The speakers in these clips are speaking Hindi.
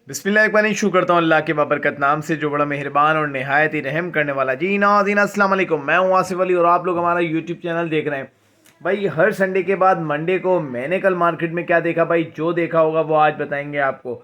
बिस्मिल्लाह, एक बार शुक्र करता हूँ अल्लाह के बाबरकत नाम से जो बड़ा मेहरबान और नहायत ही रहम करने वाला। जी नाज़रीन अस्सलाम वालेकुम, मैं हूँ आसिफ अली और आप लोग हमारा यूट्यूब चैनल देख रहे हैं। भाई हर संडे के बाद मंडे को मैंने कल मार्केट में क्या देखा, भाई जो देखा होगा वो आज बताएंगे आपको।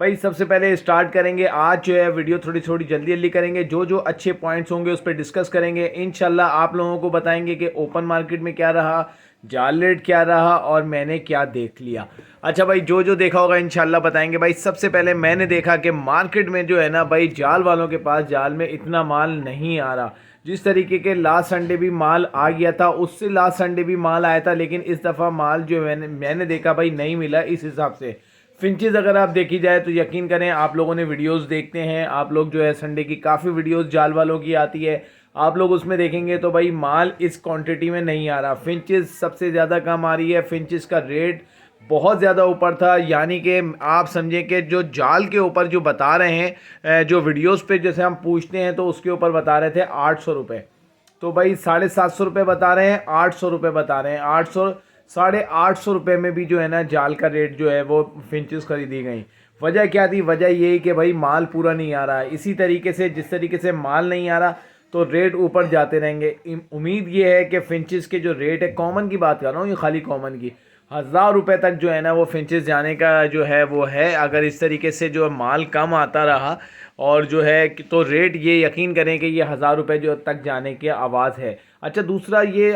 भाई सबसे पहले स्टार्ट करेंगे, आज जो है वीडियो थोड़ी थोड़ी जल्दी जल्दी करेंगे, जो जो अच्छे पॉइंट्स होंगे उस पर डिस्कस करेंगे। इंशाल्लाह आप लोगों को बताएंगे कि ओपन मार्केट में क्या रहा, जाल रेट क्या रहा और मैंने क्या देख लिया। अच्छा भाई, जो जो देखा होगा इंशाल्लाह बताएंगे। भाई सबसे पहले मैंने देखा कि मार्केट में जो है ना भाई, जाल वालों के पास जाल में इतना माल नहीं आ रहा। जिस तरीके के लास्ट संडे भी माल आ गया था, उससे लास्ट संडे भी माल आया था, लेकिन इस दफ़ा माल जो मैंने देखा भाई नहीं मिला इस हिसाब से। फिंचेस अगर आप देखी जाए तो यकीन करें, आप लोगों ने वीडियोस देखते हैं, आप लोग जो है संडे की काफ़ी वीडियोस जाल वालों की आती है, आप लोग उसमें देखेंगे तो भाई माल इस क्वांटिटी में नहीं आ रहा। फिंचेस सबसे ज़्यादा कम आ रही है, फिंचेस का रेट बहुत ज़्यादा ऊपर था। यानी कि आप समझें कि जो जाल के ऊपर जो बता रहे हैं, जो वीडियोस पे जैसे हम पूछते हैं तो उसके ऊपर बता रहे थे 800 रुपये। तो भाई 750 रुपये बता रहे हैं, 800 रुपये बता रहे हैं। 800 850 रुपये में भी जो है ना जाल का रेट जो है वो फिंचेस खरीदी गई। वजह क्या थी? वजह यही कि भाई माल पूरा नहीं आ रहा है। इसी तरीके से जिस तरीके से माल नहीं आ रहा तो रेट ऊपर जाते रहेंगे। उम्मीद ये है कि फिंचेस के जो रेट है, कॉमन की बात कर रहा हूँ, ये खाली कॉमन की, 1000 रुपये तक जो है ना वो फिंचेस जाने का जो है वो है। अगर इस तरीके से जो माल कम आता रहा और जो है तो रेट, ये यकीन करें कि ये 1000 रुपये जो तक जाने की आवाज़ है। अच्छा दूसरा ये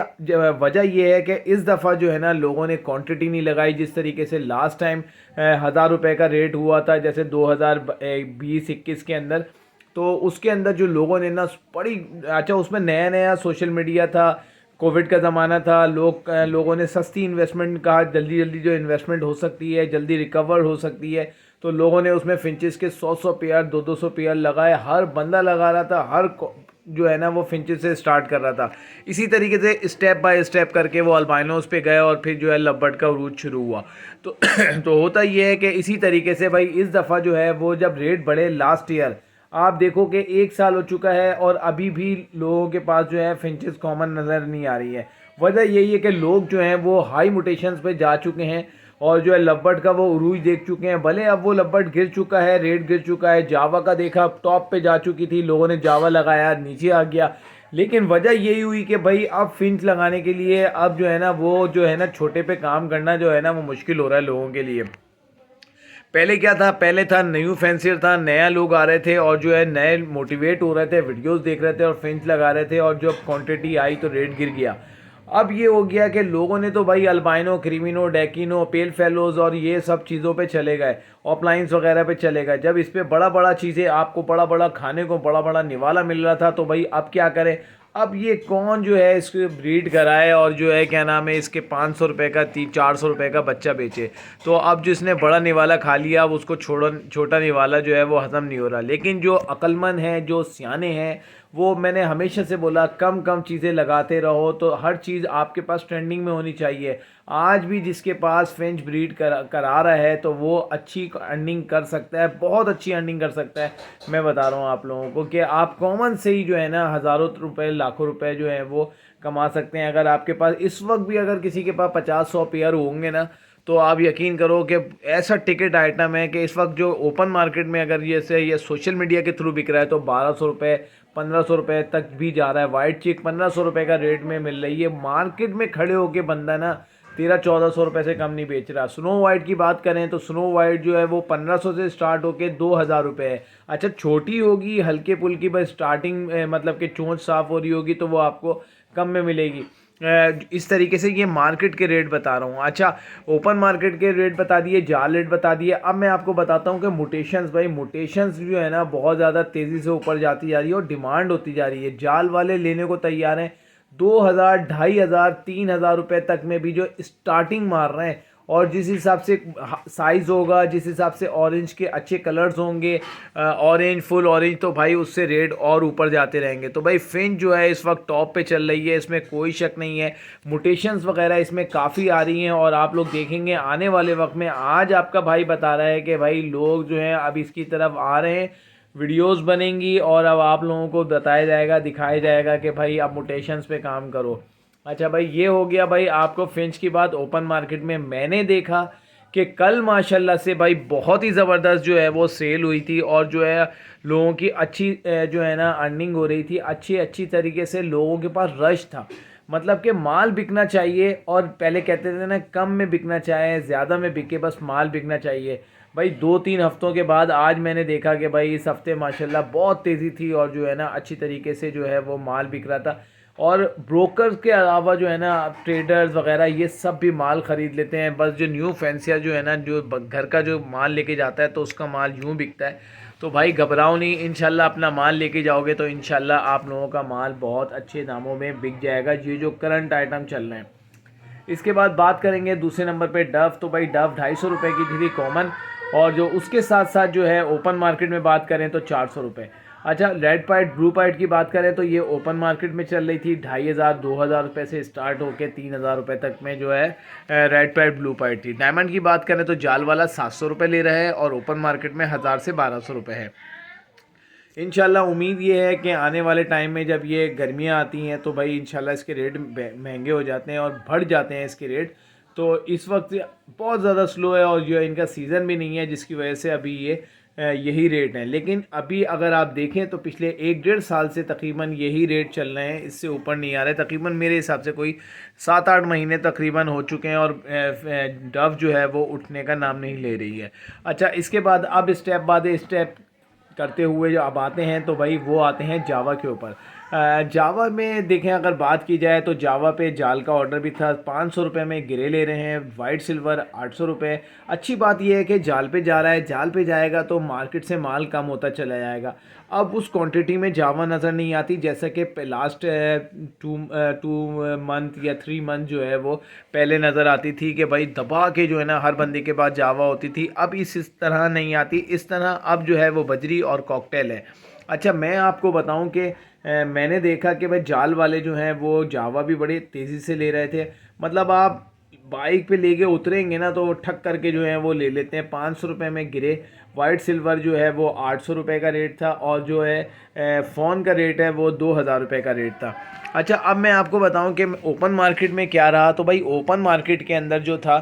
वजह ये है कि इस दफ़ा जो है ना लोगों ने क्वांटिटी नहीं लगाई। जिस तरीके से लास्ट टाइम 1000 रुपये का रेट हुआ था, जैसे 2020-21 के अंदर, तो उसके अंदर जो लोगों ने ना बड़ी, अच्छा उसमें नया नया सोशल मीडिया था, कोविड का ज़माना था, लोगों ने सस्ती इन्वेस्टमेंट कहा, जल्दी जल्दी जो इन्वेस्टमेंट हो सकती है, जल्दी रिकवर हो सकती है, तो लोगों ने उसमें फिंचेस के 100 पेयर 200 पेयर लगाए। हर बंदा लगा रहा था, जो है ना वो फिंचेस से स्टार्ट कर रहा था। इसी तरीके से स्टेप बाय स्टेप करके वो अल्बाइनोस पे गए और फिर जो है लब्बट का उरूज शुरू हुआ। तो तो होता ये है कि इसी तरीके से भाई इस दफ़ा जो है वो जब रेट बढ़े लास्ट ईयर, आप देखो कि 1 साल हो चुका है और अभी भी लोगों के पास जो है फिंचेस कॉमन नज़र नहीं आ रही है। वजह यही है कि लोग जो हैं वो हाई मोटेशंस पे जा चुके हैं और जो है लब्बट का वो उरूज देख चुके हैं। भले अब वो लब्बट गिर चुका है, रेट गिर चुका है, जावा का देखा टॉप पे जा चुकी थी, लोगों ने जावा लगाया, नीचे आ गया। लेकिन वजह यही हुई कि भाई अब फिंच लगाने के लिए अब जो है ना वो जो है ना छोटे पे काम करना जो है ना वो मुश्किल हो रहा है लोगों के लिए। पहले क्या था? पहले था न्यू फैंसियर था, नया लोग आ रहे थे और जो है नए मोटिवेट हो रहे थे, वीडियोस देख रहे थे और फिंच लगा रहे थे, और जब क्वांटिटी आई तो रेट गिर गया। अब ये हो गया कि लोगों ने तो भाई अल्बाइनो, क्रीमिनो, डेकिनो, पेल फेलोज और ये सब चीज़ों पे चले गए, ऑफलाइंस वगैरह पे चले गए। जब इस पे बड़ा बड़ा चीज़ें, आपको बड़ा बड़ा खाने को बड़ा बड़ा निवाला मिल रहा था, तो भाई अब क्या करें? अब ये कौन जो है इसको ब्रीड कराए और जो है क्या नाम है इसके 500 रुपये का 400 रुपये का बच्चा बेचे। तो अब जिसने बड़ा निवाला खा लिया, अब उसको छोटा निवाला जो है वो हज़म नहीं हो रहा। लेकिन जो अक्लमंद हैं, जो सियाने हैं, वो मैंने हमेशा से बोला कम कम चीज़ें लगाते रहो, तो हर चीज़ आपके पास ट्रेंडिंग में होनी चाहिए। आज भी जिसके पास फ्रेंच ब्रीड करा रहा है तो वो अच्छी अर्निंग कर सकता है, बहुत अच्छी अर्निंग कर सकता है। मैं बता रहा हूँ आप लोगों को कि आप कॉमन से ही जो है ना हज़ारों रुपए, लाखों रुपए जो है वो कमा सकते हैं। अगर आपके पास इस वक्त भी अगर किसी के पास 50-100 पेयर होंगे ना, तो आप यकीन करो कि ऐसा टिकट आइटम है कि इस वक्त जो ओपन मार्केट में अगर ये सोशल मीडिया के थ्रू बिक रहा है तो 1200 रुपये, 1500 रुपये तक भी जा रहा है। वाइट चिक 1500 रुपये का रेट में मिल रही है। मार्केट में खड़े होके बंदा ना 1300-1400 रुपये से कम नहीं बेच रहा। स्नो वाइट की बात करें तो स्नो वाइट जो है वो 1500 से स्टार्ट होके 2000 रुपये है। अच्छा छोटी होगी, हल्के पुल्की, बस स्टार्टिंग मतलब कि चोंच साफ़ हो रही होगी तो वो आपको कम में मिलेगी। इस तरीके से ये मार्केट के रेट बता रहा हूँ। अच्छा ओपन मार्केट के रेट बता दिए, जाल रेट बता दिए। अब मैं आपको बताता हूँ कि मोटेशंस, भाई मोटेशंस जो है ना बहुत ज़्यादा तेज़ी से ऊपर जाती जा रही है और डिमांड होती जा रही है। जाल वाले लेने को तैयार हैं, 2000, 2500, 3000 रुपये तक में भी जो स्टार्टिंग मार रहे हैं। और जिस हिसाब से साइज़ होगा, जिस हिसाब से ऑरेंज के अच्छे कलर्स होंगे, ऑरेंज, फुल ऑरेंज, तो भाई उससे रेट और ऊपर जाते रहेंगे। तो भाई फिंच जो है इस वक्त टॉप पे चल रही है, इसमें कोई शक नहीं है। मुटेशंस वगैरह इसमें काफ़ी आ रही हैं और आप लोग देखेंगे आने वाले वक्त में। आज आपका भाई बता रहा है कि भाई लोग जो हैं अब इसकी तरफ आ रहे हैं, वीडियोस बनेंगी और अब आप लोगों को बताया जाएगा, दिखाया जाएगा कि भाई अब मुटेशंस पे काम करो। अच्छा भाई ये हो गया भाई आपको फिंच की बात। ओपन मार्केट में मैंने देखा कि कल माशाल्लाह से भाई बहुत ही ज़बरदस्त जो है वो सेल हुई थी और जो है लोगों की अच्छी जो है ना अर्निंग हो रही थी, अच्छी अच्छी तरीके से लोगों के पास रश था। मतलब कि माल बिकना चाहिए, और पहले कहते थे ना कम में बिकना चाहिए, ज़्यादा में बिके, बस माल बिकना चाहिए। भाई 2-3 हफ्तों के बाद आज मैंने देखा कि भाई इस हफ्ते माशाल्लाह बहुत तेज़ी थी और जो है ना अच्छी तरीके से जो है वो माल बिक रहा था। और ब्रोकर्स के अलावा जो है ना ट्रेडर्स वगैरह ये सब भी माल ख़रीद लेते हैं। बस जो न्यू फैंसिया जो है ना जो घर का जो माल लेके जाता है तो उसका माल यूँ बिकता है। तो भाई घबराओ नहीं, इंशाल्लाह अपना माल लेके जाओगे तो इंशाल्लाह आप लोगों का माल बहुत अच्छे दामों में बिक जाएगा, ये जो करंट आइटम चल रहे हैं। इसके बाद बात करेंगे दूसरे नंबर पे डव। तो भाई डव 250 रुपये की थी कॉमन, और जो उसके साथ साथ जो है ओपन मार्केट में बात करें तो 400 रुपये। अच्छा, रेड पाइट ब्लू पाइट की बात करें तो ये ओपन मार्केट में चल रही थी 2500-2000 रुपये से स्टार्ट होकर 3000 रुपये तक में जो है रेड पाइट ब्लू पाइट थी। डायमंड की बात करें तो जाल वाला 700 रुपये ले रहा है और ओपन मार्केट में 1000 से 1200 रुपये है। इंशाल्लाह उम्मीद ये है कि आने वाले टाइम में जब ये गर्मियाँ आती हैं तो भाई इंशाल्लाह इसके रेट महंगे हो जाते हैं और बढ़ जाते हैं इसके रेट। तो इस वक्त बहुत ज़्यादा स्लो है और जो है इनका सीज़न भी नहीं है, जिसकी वजह से अभी ये यही रेट हैं। लेकिन अभी अगर आप देखें तो पिछले 1-1.5 साल से तकरीबन यही रेट चल रहे हैं, इससे ऊपर नहीं आ रहे। तकरीबन मेरे हिसाब से कोई 7-8 महीने तकरीबन हो चुके हैं और डव जो है वो उठने का नाम नहीं ले रही है। अच्छा, इसके बाद अब स्टेप बाद स्टेप करते हुए जो अब आते हैं तो भाई वो आते हैं जावा के ऊपर। जावा में देखें अगर बात की जाए तो जावा पे जाल का ऑर्डर भी था, 500 रुपये में गिरे ले रहे हैं। वाइट सिल्वर 800 रुपये। अच्छी बात यह है कि जाल पे जा रहा है, जाल पे जाएगा तो मार्केट से माल कम होता चला जाएगा। अब उस क्वांटिटी में जावा नज़र नहीं आती जैसा कि लास्ट 2 मंथ या 3 मंथ जो है वो पहले नज़र आती थी कि भाई दबा के जो है ना हर बंदे के पास जावा होती थी। अब इस तरह नहीं आती, इस तरह अब जो है वो बजरी और कॉकटेल है। अच्छा, मैं आपको बताऊं कि मैंने देखा कि भाई जाल वाले जो हैं वो जावा भी बड़ी तेज़ी से ले रहे थे। मतलब आप बाइक पे लेके उतरेंगे ना तो वो ठक करके जो है वो ले लेते हैं। 500 रुपये में गिरे। वाइट सिल्वर जो है वो 800 रुपये का रेट था और जो है फ़ोन का रेट है वो 2000 रुपये का रेट था। अच्छा, अब मैं आपको बताऊं कि ओपन मार्केट में क्या रहा। तो भाई ओपन मार्केट के अंदर जो था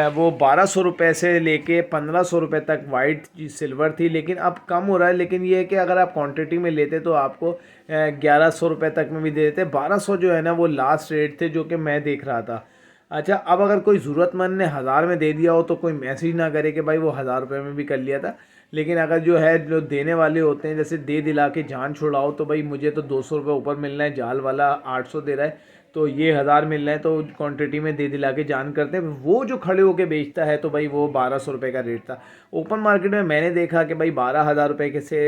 वो 1200 रुपये से लेके 1500 रुपये तक वाइट सिल्वर थी, लेकिन अब कम हो रहा है। लेकिन ये है कि अगर आप क्वांटिटी में लेते तो आपको 1100 रुपये तक में भी दे देते। 1200 जो है ना वो लास्ट रेट थे जो कि मैं देख रहा था। अच्छा, अब अगर कोई ज़रूरतमंद ने 1000 में दे दिया हो तो कोई मैसेज ना करे कि भाई वो 1000 रुपये में भी कर लिया था। लेकिन अगर जो है जो देने वाले होते हैं जैसे दे दिला के जान छुड़ाओ, तो भाई मुझे तो 200 रुपये ऊपर मिलना है, जाल वाला 800 दे रहा है तो ये 1000 मिल रहा है, तो क्वांटिटी में दे दिला के जान करते हैं। वो जो खड़े होके बेचता है तो भाई वो 1200 रुपये का रेट था। ओपन मार्केट में मैंने देखा कि भाई 12,000 रुपये के से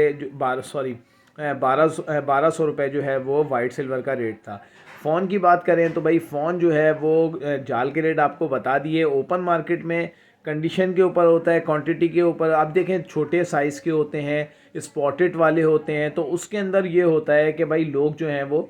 1200 रुपये जो है वो वाइट सिल्वर का रेट था। फ़ोन की बात करें तो भाई फ़ोन जो है वो जाल के रेट आपको बता दिए। ओपन मार्केट में कंडीशन के ऊपर होता है, क्वांटिटी के ऊपर। आप देखें छोटे साइज़ के होते हैं, स्पॉटेड वाले होते हैं, तो उसके अंदर ये होता है कि भाई लोग जो हैं वो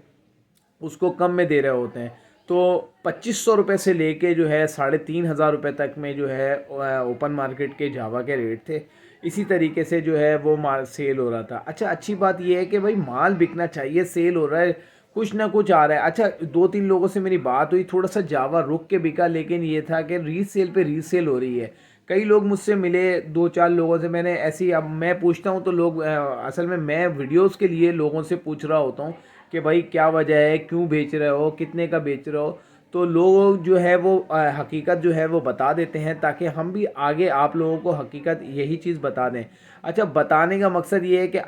उसको कम में दे रहे होते हैं। तो 2500 रुपये से लेके जो है 3500 रुपये तक में जो है ओपन मार्केट के जावा के रेट थे। इसी तरीके से जो है वो माल सेल हो रहा था। अच्छा, अच्छी बात ये है कि भाई माल बिकना चाहिए, सेल हो रहा है, कुछ ना कुछ आ रहा है। अच्छा, 2-3 लोगों से मेरी बात हुई, थोड़ा सा जावा रुक के बिका, लेकिन ये था कि रीसेल पे रीसेल हो रही है। कई लोग मुझसे मिले, 2-4 लोगों से मैंने ऐसी, अब मैं पूछता हूँ तो लोग असल में मैं वीडियोस के लिए लोगों से पूछ रहा होता हूँ कि भाई क्या वजह है, क्यों बेच रहे हो, कितने का बेच रहे हो। तो लोग जो है वो हकीकत जो है वो बता देते हैं ताकि हम भी आगे आप लोगों को हकीकत यही चीज़ बता दें। अच्छा, बताने का मकसद ये है कि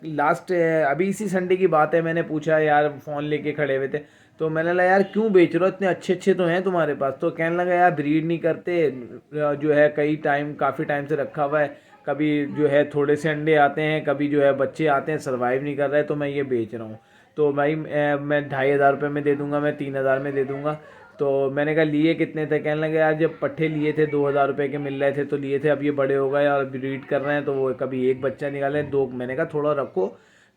लास्ट अभी इसी संडे की बात है, मैंने पूछा यार फ़ोन लेके खड़े हुए थे तो मैंने लगा यार क्यों बेच रहे हो, इतने अच्छे अच्छे तो हैं तुम्हारे पास। तो कहने लगा यार ब्रीड नहीं करते, जो है काफ़ी टाइम से रखा हुआ है, कभी जो है थोड़े से अंडे आते हैं, कभी जो है बच्चे आते हैं, सर्वाइव नहीं कर रहे, तो मैं ये बेच रहा हूँ। तो भाई मैं 2500 रुपये में दे दूँगा, मैं 3000 में दे दूँगा। तो मैंने कहा लिए कितने थे। कहने लगे यार जब पट्ठे लिए थे 2000 रुपये के मिल रहे थे तो लिए थे, अब ये बड़े हो गए और ब्रीड कर रहे हैं तो वो कभी एक बच्चा निकाले दो। मैंने कहा थोड़ा रखो।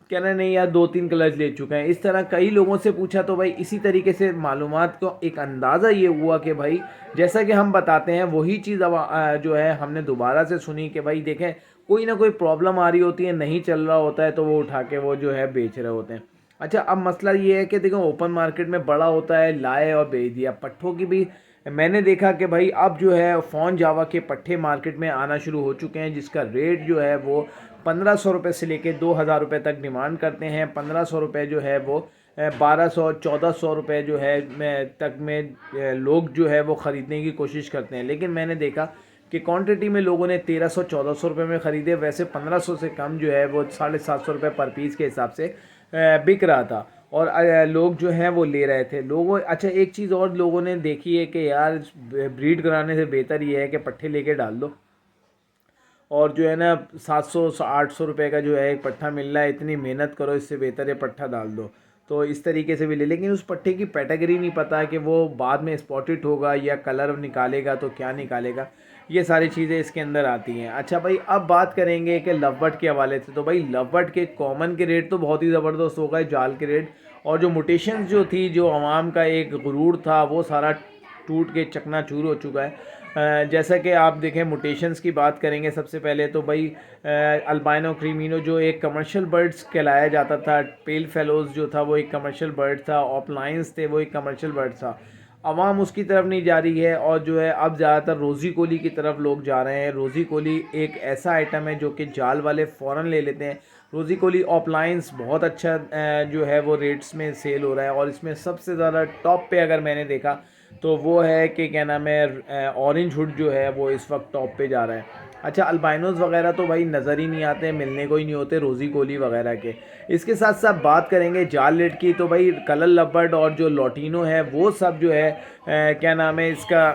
कह रहे नहीं यार 2-3 क्लच ले चुके हैं। इस तरह कई लोगों से पूछा तो भाई इसी तरीके से मालूमात को एक अंदाज़ा ये हुआ कि भाई जैसा कि हम बताते हैं वही चीज़ अब जो है हमने दोबारा से सुनी कि भाई देखें कोई ना कोई प्रॉब्लम आ रही होती है, नहीं चल रहा होता है तो वो उठा के वो जो है बेच रहे होते हैं। अच्छा, अब मसला ये है कि देखो ओपन मार्केट में बड़ा होता है, लाए और बेच दिया। पट्ठों की भी मैंने देखा कि भाई अब जो है फ़ॉन जावा के पट्टे मार्केट में आना शुरू हो चुके हैं, जिसका रेट जो है वो 1500 रुपये से लेके 2000 रुपये तक डिमांड करते हैं। 1500 रुपये जो है वो 1200-1400 रुपये जो है तक में लोग जो है वो ख़रीदने की कोशिश करते हैं। लेकिन मैंने देखा कि क्वांटिटी में लोगों ने 1300-1400 रुपये में ख़रीदे। वैसे 1500 से कम जो है वो 750 रुपये पर पीस के हिसाब से बिक रहा था, और लोग जो हैं वो ले रहे थे लोगों। अच्छा, एक चीज़ और लोगों ने देखी है कि यार ब्रीड कराने से बेहतर ये है कि पट्ठे लेके डाल दो, और जो है ना 700-800 रुपये का जो है एक पट्ठा मिल रहा है, इतनी मेहनत करो, इससे बेहतर है पट्ठा डाल दो। तो इस तरीके से भी ले, लेकिन उस पट्टे की कैटेगरी नहीं पता है कि वो बाद में स्पॉटेड होगा या कलर निकालेगा तो क्या निकालेगा। ये सारी चीज़ें इसके अंदर आती हैं। अच्छा भाई, अब बात करेंगे कि लव बर्ड के हवाले से। तो भाई लव बर्ड के कॉमन के रेट तो बहुत ही ज़बरदस्त हो गए, जाल के रेट, और जो मुटेशंस जो थी, जो आवाम का एक गुरूर था, वो सारा टूट के चकनाचूर हो चुका है। जैसा कि आप देखें, मुटेशंस की बात करेंगे सबसे पहले तो भाई अल्बाइनो क्रीमिनो जो एक कमर्शियल बर्ड्स कहलाया जाता था, पेल फेलोज़ जो था वो एक कमर्शियल बर्ड था, ऑफलाइंस थे वो एक कमर्शियल बर्ड था। आवाम उसकी तरफ नहीं जा रही है, और जो है अब ज़्यादातर रोज़ी कोली की तरफ लोग जा रहे हैं। रोज़ी कोली एक ऐसा आइटम है जो कि जाल वाले फ़ौरन ले लेते हैं। रोज़ी कोली ऑफलाइंस बहुत अच्छा जो है वो रेट्स में सेल हो रहा है, और इसमें सबसे ज़्यादा टॉप पे अगर मैंने देखा तो वो है कि क्या नाम है, ऑरेंज हुड जो है वो इस वक्त टॉप पे जा रहा है। अच्छा, अल्बाइनोज वगैरह तो भाई नज़र ही नहीं आते, मिलने को ही नहीं होते रोज़ी कोली वगैरह के। इसके साथ साथ बात करेंगे जाल लेट की, तो भाई कलर लबर्ड और जो लॉटिनो है वो सब जो है क्या नाम है इसका।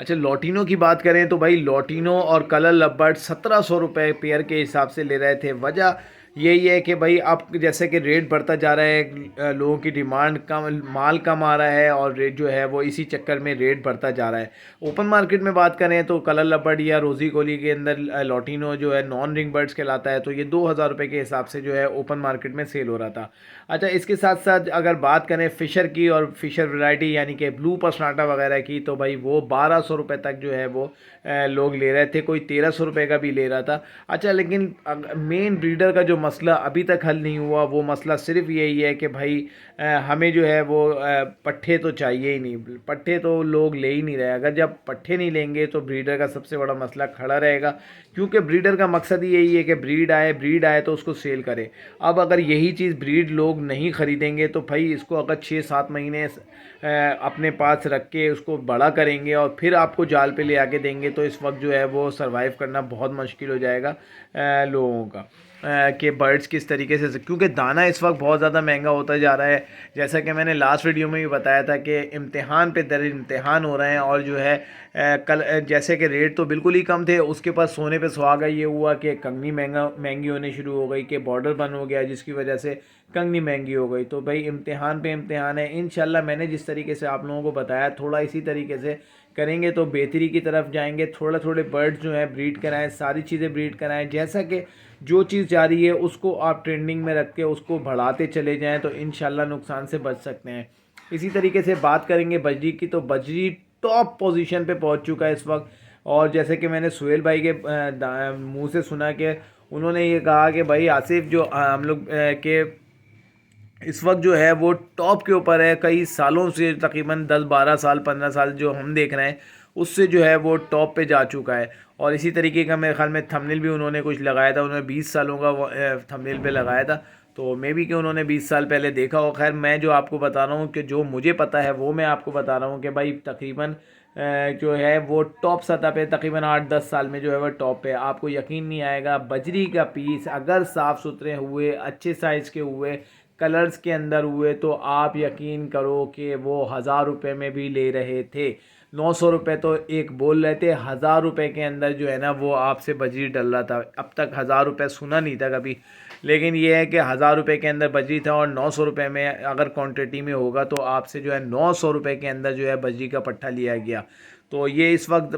अच्छा, लॉटिनो की बात करें तो भाई लॉटिनो और कलर लबर्ड 1700 रुपये पेयर के हिसाब से ले रहे थे। वजह यही है कि भाई अब जैसे कि रेट बढ़ता जा रहा है, लोगों की डिमांड कम, माल कम आ रहा है, और रेट जो है वो इसी चक्कर में रेट बढ़ता जा रहा है। ओपन मार्केट में बात करें तो कलर लबर्ड या रोज़ी कोली के अंदर लॉटिनो जो है नॉन रिंग बर्ड्स कहलाता है, तो ये 2000 रुपये के हिसाब से जो है ओपन मार्केट में सेल हो रहा था। अच्छा, इसके साथ साथ अगर बात करें फ़िशर की और फ़िशर वैरायटी यानी कि ब्लू पसनाटा वगैरह की, तो भाई वो 1200 रुपये तक जो है वो लोग ले रहे थे, कोई 1300 रुपये का भी ले रहा था। अच्छा, लेकिन मेन ब्रीडर का जो मसला अभी तक हल नहीं हुआ, वो मसला सिर्फ यही है कि भाई हमें जो है वो पट्ठे तो चाहिए ही नहीं। पट्ठे तो लोग ले ही नहीं रहे। अगर जब पट्ठे नहीं लेंगे तो ब्रीडर का सबसे बड़ा मसला खड़ा रहेगा, क्योंकि ब्रीडर का मकसद ही यही है कि ब्रीड आए तो उसको सेल करे। अब अगर यही चीज़ ब्रीड लोग नहीं ख़रीदेंगे तो भाई इसको अगर 6-7 महीने अपने पास रख के उसको बड़ा करेंगे और फिर आपको जाल पे ले आके देंगे, तो इस वक्त जो है वो सरवाइव करना बहुत मुश्किल हो जाएगा लोगों का। कि बर्ड्स किस तरीके से, क्योंकि दाना इस वक्त बहुत ज़्यादा महंगा होता जा रहा है। जैसा कि मैंने लास्ट वीडियो में भी बताया था कि इम्तिहान पे दर इम्तिहान हो रहे हैं, और जो है कल जैसे कि रेट तो बिल्कुल ही कम थे, उसके पास सोने पे सुहागा ये हुआ कि कंगनी महंगी होनी शुरू हो गई, कि बॉर्डर बंद हो गया जिसकी वजह से कंगनी महंगी हो गई। तो भाई इम्तिहान पे इम्तिहान है। इंशाल्लाह मैंने जिस तरीके से आप लोगों को बताया, थोड़ा इसी तरीके से करेंगे तो बेहतरी की तरफ जाएंगे। थोड़े बर्ड्स जो हैं ब्रीड कराएं, सारी चीज़ें ब्रीड कराएं, जैसा कि जो चीज़ जा रही है उसको आप ट्रेंडिंग में रख के उसको बढ़ाते चले जाएं, तो इंशाल्लाह नुकसान से बच सकते हैं। इसी तरीके से बात करेंगे बजरी की, तो बजरी टॉप पोजीशन पे पहुंच चुका है इस वक्त। और जैसे कि मैंने सुहेल भाई के मुंह से सुना कि उन्होंने ये कहा कि भाई आसिफ जो हम लोग के इस वक्त जो है वो टॉप के ऊपर है, कई सालों से, तकरीबन 10-12 साल 15 साल जो हम देख रहे हैं उससे जो है वो टॉप पे जा चुका है। और इसी तरीके का मेरे ख्याल में थंबनेल भी उन्होंने कुछ लगाया था, उन्होंने 20 सालों का थंबनेल पे लगाया था, तो मे बी कि उन्होंने 20 साल पहले देखा हो। खैर, मैं जो आपको बता रहा हूँ कि जो मुझे पता है वो मैं आपको बता रहा हूँ कि भाई तकरीबन जो है वो टॉप सतह पे तकरीबन 8-10 साल में जो है वो टॉप पे। आपको यकीन नहीं आएगा, बजरी का पीस अगर साफ़ सुथरे हुए, अच्छे साइज़ के हुए, कलर्स के अंदर हुए, तो आप यकीन करो कि वो 1000 रुपये में भी ले रहे थे। 900 रुपये तो एक बोल रहे थे, 1000 रुपये के अंदर जो है ना वो आपसे बजरी डल रहा था। अब तक 1000 रुपये सुना नहीं था कभी, लेकिन ये है कि 1000 रुपये के अंदर बजरी था, और 900 रुपये में अगर क्वांटिटी में होगा तो आपसे जो है 900 रुपये के अंदर जो है बजरी का पट्टा लिया गया। तो ये इस वक्त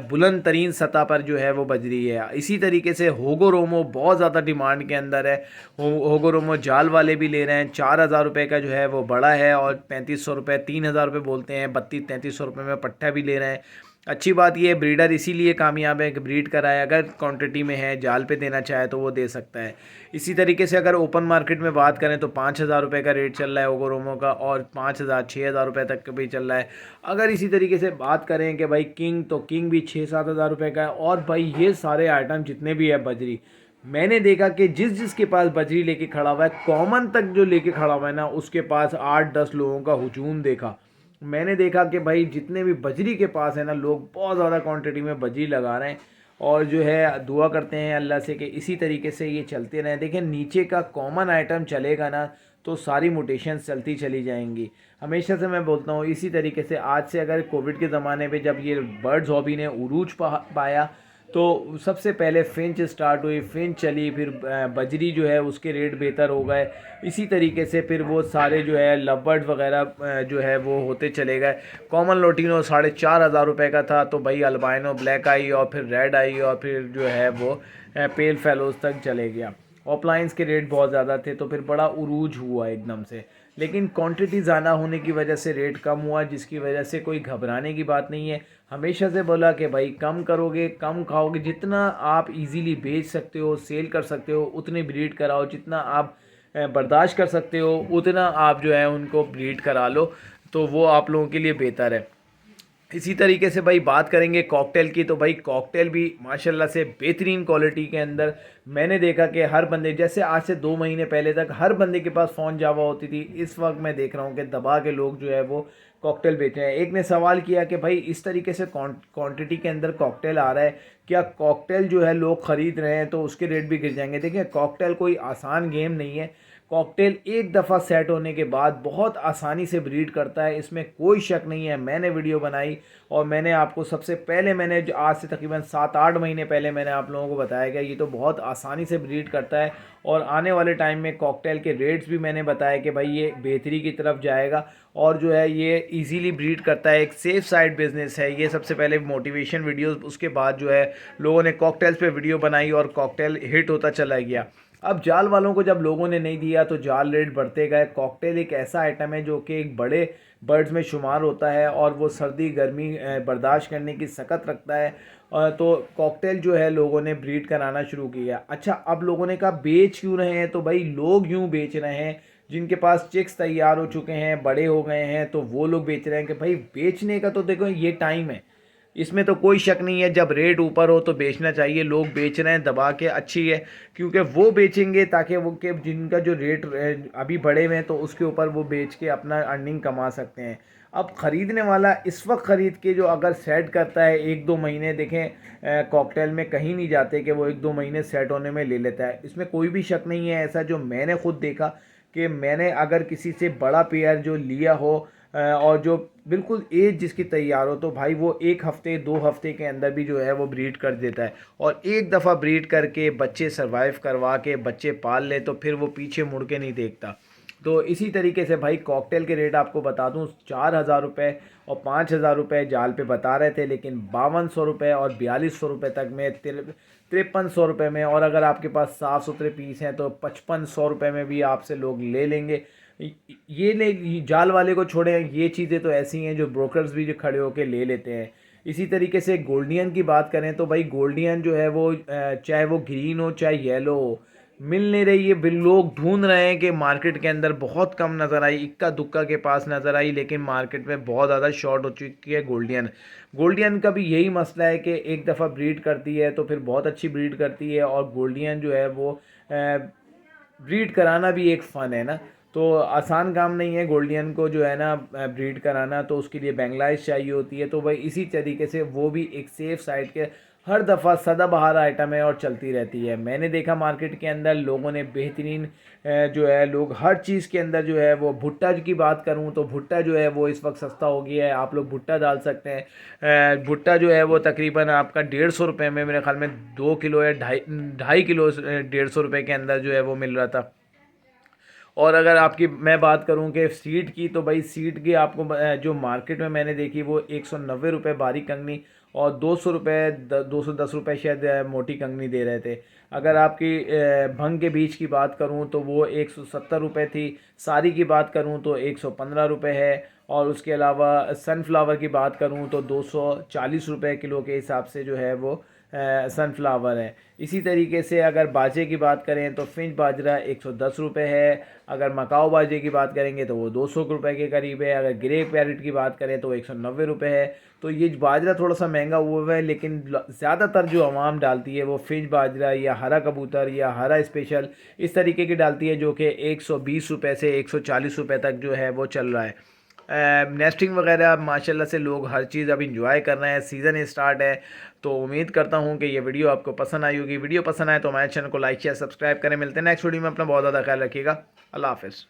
बुलंद तरीन सतह पर जो है वो बजरी है। इसी तरीके से होगो रोमो बहुत ज़्यादा डिमांड के अंदर है। होगो रोमो जाल वाले भी ले रहे हैं, 4000 रुपये का जो है वो बड़ा है, और 3500 रुपये 3000 रुपये बोलते हैं, 3200-3300 रुपये में पट्टा भी ले रहे हैं। अच्छी बात ये है, ब्रीडर इसीलिए कामयाब है कि ब्रीड कराए, अगर क्वांटिटी में है, जाल पे देना चाहे तो वो दे सकता है। इसी तरीके से अगर ओपन मार्केट में बात करें तो 5,000 रुपये का रेट चल रहा है ओगोरोमो का, और 5,000 6,000 रुपये तक का भी चल रहा है। अगर इसी तरीके से बात करें कि भाई किंग, तो किंग भी 6-7 हज़ार रुपये का है। और भाई ये सारे आइटम जितने भी है बजरी, मैंने देखा कि जिस जिसके पास बजरी लेके खड़ा हुआ है, कॉमन तक जो लेके खड़ा हुआ है ना, उसके पास 8-10 लोगों का हुजूम देखा। मैंने देखा कि भाई जितने भी बजरी के पास है ना, लोग बहुत ज़्यादा क्वांटिटी में बजरी लगा रहे हैं। और जो है दुआ करते हैं अल्लाह से कि इसी तरीके से ये चलते रहें। देखें, नीचे का कॉमन आइटम चलेगा ना तो सारी मोटेशंस चलती चली जाएंगी। हमेशा से मैं बोलता हूँ इसी तरीके से, आज से अगर कोविड के ज़माने पे जब ये बर्ड्स हॉबी ने उरूज पाया, तो सबसे पहले फिंच स्टार्ट हुई, फिंच चली, फिर बजरी जो है उसके रेट बेहतर हो गए। इसी तरीके से फिर वो सारे जो है लवबर्ड वगैरह जो है वो होते चले गए। कॉमन लोटिनो 4,500 रुपये का था, तो भाई अल्बाइनो ब्लैक आई, और फिर रेड आई, और फिर जो है वो पेल फेलोज तक चले गया। ऑफलाइंस के रेट बहुत ज़्यादा थे, तो फिर बड़ा उरूज हुआ एकदम से। लेकिन क्वांटिटी ज़्यादा होने की वजह से रेट कम हुआ, जिसकी वजह से कोई घबराने की बात नहीं है। हमेशा से बोला कि भाई कम करोगे, कम खाओगे, जितना आप इजीली बेच सकते हो, सेल कर सकते हो, उतने ब्रीड कराओ। जितना आप बर्दाश्त कर सकते हो, उतना आप जो है उनको ब्रीड करा लो, तो वो आप लोगों के लिए बेहतर है। इसी तरीके से भाई बात करेंगे कॉकटेल की, तो भाई कॉकटेल भी माशाल्लाह से बेहतरीन क्वालिटी के अंदर। मैंने देखा कि हर बंदे, जैसे आज से 2 महीने पहले तक हर बंदे के पास फ़ोन जावा होती थी, इस वक्त मैं देख रहा हूँ कि दबा के लोग जो है वो कॉकटेल बेच रहे हैं। एक ने सवाल किया कि भाई इस तरीके से क्वांटिटी के अंदर कॉकटेल आ रहा है, क्या कॉकटेल जो है लोग ख़रीद रहे हैं तो उसके रेट भी गिर जाएंगे? देखिए, कॉकटेल कोई आसान गेम नहीं है। कॉकटेल एक दफ़ा सेट होने के बाद बहुत आसानी से ब्रीड करता है, इसमें कोई शक नहीं है। मैंने वीडियो बनाई और मैंने आपको सबसे पहले, मैंने जो आज से तकरीबन 7-8 महीने पहले मैंने आप लोगों को बताया कि ये तो बहुत आसानी से ब्रीड करता है। और आने वाले टाइम में कॉकटेल के रेट्स भी मैंने बताया कि भाई ये बेहतरी की तरफ जाएगा, और जो है ये इजीली ब्रीड करता है, एक सेफ साइड बिजनेस है ये। सबसे पहले मोटिवेशन वीडियोस, उसके बाद जो है लोगों ने कॉकटेल्स पे वीडियो बनाई और कॉकटेल हिट होता चला गया। अब जाल वालों को जब लोगों ने नहीं दिया तो जाल रेट बढ़ते गए। कॉकटेल एक ऐसा आइटम है जो कि एक बड़े बर्ड्स में शुमार होता है, और वो सर्दी गर्मी बर्दाश्त करने की सकत रखता है। तो कॉकटेल जो है लोगों ने ब्रीड कराना शुरू किया। अच्छा, अब लोगों ने कहा बेच क्यों रहे हैं? तो भाई लोग यूँ बेच रहे हैं जिनके पास चिक्स तैयार हो चुके हैं, बड़े हो गए हैं, तो वो लोग बेच रहे हैं। कि भाई बेचने का तो देखो ये टाइम है, इसमें तो कोई शक नहीं है। जब रेट ऊपर हो तो बेचना चाहिए। लोग बेच रहे हैं दबा के, अच्छी है, क्योंकि वो बेचेंगे ताकि वो के जिनका जो रेट अभी बढ़े हुए हैं तो उसके ऊपर वो बेच के अपना अर्निंग कमा सकते हैं। अब ख़रीदने वाला इस वक्त ख़रीद के जो अगर सेट करता है 1-2 महीने, देखें कॉकटेल में कहीं नहीं जाते कि वो 1-2 महीने सेट होने में ले लेता है, इसमें कोई भी शक नहीं है। ऐसा जो मैंने खुद देखा कि मैंने अगर किसी से बड़ा पेयर जो लिया हो और जो बिल्कुल एज जिसकी तैयार हो, तो भाई वो 1 हफ्ते 2 हफ्ते के अंदर भी जो है वो ब्रीड कर देता है। और एक दफ़ा ब्रीड करके बच्चे सरवाइव करवा के बच्चे पाल ले तो फिर वो पीछे मुड़ के नहीं देखता। तो इसी तरीके से भाई कॉकटेल के रेट आपको बता दूं, 4,000 रुपये और 5,000 रुपये जाल पे बता रहे थे, लेकिन 5200 रुपये और 4200 रुपये तक में, 5300 रुपये में, और अगर आपके पास साफ़ सुथरे पीस हैं तो 5500 रुपये में भी आपसे लोग ले लेंगे। ये ले, जाल वाले को छोड़े, ये चीज़ें तो ऐसी हैं जो ब्रोकर्स भी जो खड़े होकर ले लेते हैं। इसी तरीके से गोल्डियन की बात करें तो भाई गोल्डियन जो है वो चाहे वो ग्रीन हो चाहे येलो हो, मिल नहीं रही है। बिल लोग ढूंढ रहे हैं कि मार्केट के अंदर बहुत कम नज़र आई, इक्का दुक्का के पास नज़र आई, लेकिन मार्केट में बहुत ज़्यादा शॉर्ट हो चुकी है गोल्डियन। गोल्डियन का भी यही मसला है कि एक दफ़ा ब्रीड करती है तो फिर बहुत अच्छी ब्रीड करती है, और गोल्डियन जो है वो ब्रीड कराना भी एक फ़न है ना, तो आसान काम नहीं है गोल्डियन को जो है ना ब्रीड कराना, तो उसके लिए बेंगलाइज चाहिए होती है। तो भाई इसी तरीके से वो भी एक सेफ साइड के हर दफ़ा सदाबहार आइटम है और चलती रहती है। मैंने देखा मार्केट के अंदर लोगों ने बेहतरीन जो है, लोग हर चीज़ के अंदर जो है वो, भुट्टा की बात करूं तो भुट्टा जो है वो इस वक्त सस्ता हो गया है, आप लोग भुट्टा डाल सकते हैं। भुट्टा जो है वो तकरीबन आपका 150 रुपये में, मेरे ख्याल में 2 किलो या ढाई ढाई किलो 150 रुपये के अंदर जो है वो मिल रहा था। और अगर आपकी मैं बात करूं कि सीड की, तो भाई सीड की आपको जो मार्केट में मैंने देखी वो 190 रुपये बारीक कंगनी, और 200 रुपये 210 रुपये शायद मोटी कंगनी दे रहे थे। अगर आपकी भंग के बीज की बात करूं तो वो 170 रुपये थी। सारी की बात करूं तो 115 रुपये है। और उसके अलावा सनफ्लावर की बात करूं तो 240 रुपये किलो के हिसाब से जो है वो सनफ्लावर है। इसी तरीके से अगर बाजे की बात करें तो फिंच बाजरा 110 रुपये है। अगर मकाओ बाजे की बात करेंगे तो वो 200 रुपये के करीब है। अगर ग्रे पैरेट की बात करें तो 190 रुपये है। तो ये बाजरा थोड़ा सा महंगा हुआ है, लेकिन ज़्यादातर जो आवाम डालती है वो फिंच बाजरा या हरा कबूतर या हरा स्पेशल इस तरीके की डालती है, जो कि 120 रुपये से 140 रुपये तक जो है वो चल रहा है। नेस्टिंग वगैरह माशाल्लाह से लोग हर चीज़ अब इंजॉय कर रहे हैं, सीज़न स्टार्ट है। तो उम्मीद करता हूँ कि ये वीडियो आपको पसंद आई होगी। वीडियो पसंद आए तो हमारे चैनल को लाइक शेयर सब्सक्राइब करें। मिलते हैं नेक्स्ट वीडियो में। अपना बहुत ज़्यादा ख्याल रखिएगा। अल्लाह हाफ़िज़।